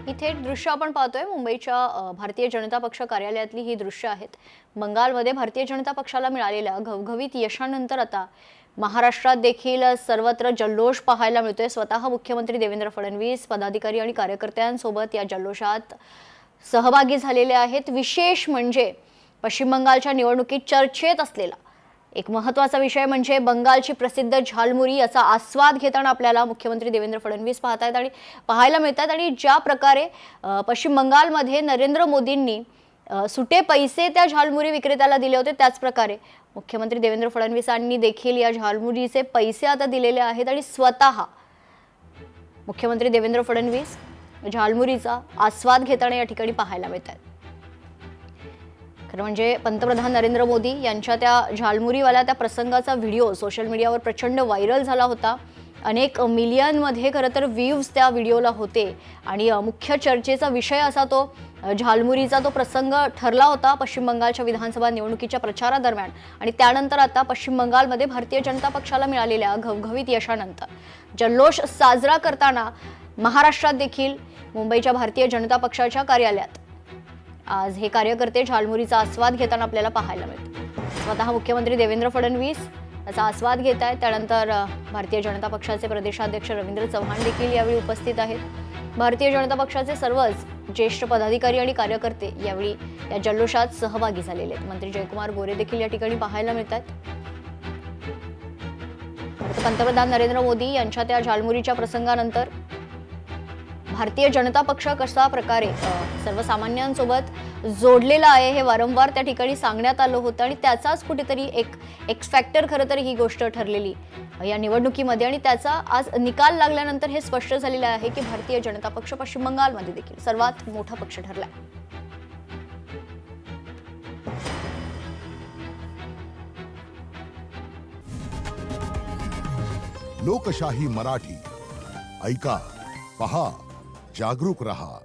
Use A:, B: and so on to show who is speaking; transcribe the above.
A: ही थेट दृश्य आपण पाहतोय मुंबईच्या भारतीय जनता पक्ष कार्यालयातली ही दृश्य आहेत। बंगालमध्ये भारतीय जनता पक्षाला मिळालेल्या घवघवीत यशानंतर आता महाराष्ट्रात देखील सर्वत्र जल्लोष पाहायला मिळतोय। स्वतः मुख्यमंत्री देवेंद्र फडणवीस पदाधिकारी आणि कार्यकर्त्यांसोबत या जल्लोषात सहभागी झालेले आहेत। विशेष म्हणजे पश्चिम बंगालच्या निवडणुकीत चर्चेत असलेला एक महत्त्वाचा विषय म्हणजे बंगालची प्रसिद्ध झालमुरी याचा आस्वाद घेताना आपल्याला मुख्यमंत्री देवेंद्र फडणवीस पाहायला मिळतात आणि ज्या प्रकारे पश्चिम बंगालमध्ये नरेंद्र मोदींनी सुटे पैसे त्या झालमुरी विक्रेत्याला दिले होते त्याच प्रकारे मुख्यमंत्री देवेंद्र फडणवीसांनी देखील या झालमुरीचे पैसे आता दिलेले आहेत आणि स्वतः मुख्यमंत्री देवेंद्र फडणवीस झालमुरीचा आस्वाद घेताना या ठिकाणी पाहायला मिळतात। खरं म्हणजे पंतप्रधान नरेंद्र मोदी यांच्या त्या झालमुरीवाल्या त्या प्रसंगाचा व्हिडिओ सोशल मीडियावर प्रचंड व्हायरल झाला होता। अनेक मिलियनमध्ये खरं तर व्ह्यूज त्या व्हिडिओला होते आणि मुख्य चर्चेचा विषय असा तो झालमुरीचा तो प्रसंग ठरला होता पश्चिम बंगालच्या विधानसभा निवडणुकीच्या प्रचारादरम्यान। आणि त्यानंतर आता पश्चिम बंगालमध्ये भारतीय जनता पक्षाला मिळालेल्या घवघवीत यशानंतर जल्लोष साजरा करताना महाराष्ट्रात देखील मुंबईच्या भारतीय जनता पक्षाच्या कार्यालयात आज हे कार्यकर्ते झालमुरीचा आस्वाद घेताना आपल्याला पाहायला मिळतात। स्वतः मुख्यमंत्री देवेंद्र फडणवीस याचा आस्वाद घेत आहेत। त्यानंतर भारतीय जनता पक्षाचे प्रदेशाध्यक्ष रवींद्र चव्हाण देखील यावेळी उपस्थित आहेत। भारतीय जनता पक्षाचे सर्वच ज्येष्ठ पदाधिकारी आणि कार्यकर्ते यावेळी या जल्लोषात सहभागी झालेले आहेत। मंत्री जयकुमार गोरे देखील या ठिकाणी पाहायला मिळतात। पंतप्रधान नरेंद्र मोदी यांच्या त्या झालमुरीच्या प्रसंगानंतर भारतीय जनता पक्ष कशा प्रकारे सर्वसामान्यांसोबत जोडलेला आहे हे वारंवार त्या ठिकाणी सांगण्यात आलं होतं आणि त्याचाच कुठेतरी एक एक्स फॅक्टर खरं तर ही गोष्ट ठरलेली या निवडणुकीमध्ये आणि त्याचा आज निकाल लागल्यानंतर हे स्पष्ट झालेलं आहे की भारतीय जनता पक्ष पश्चिम बंगालमध्ये देखील सर्वात मोठा पक्ष ठरला।
B: लोकशाही मराठी ऐका, पहा, जागरूक रहा।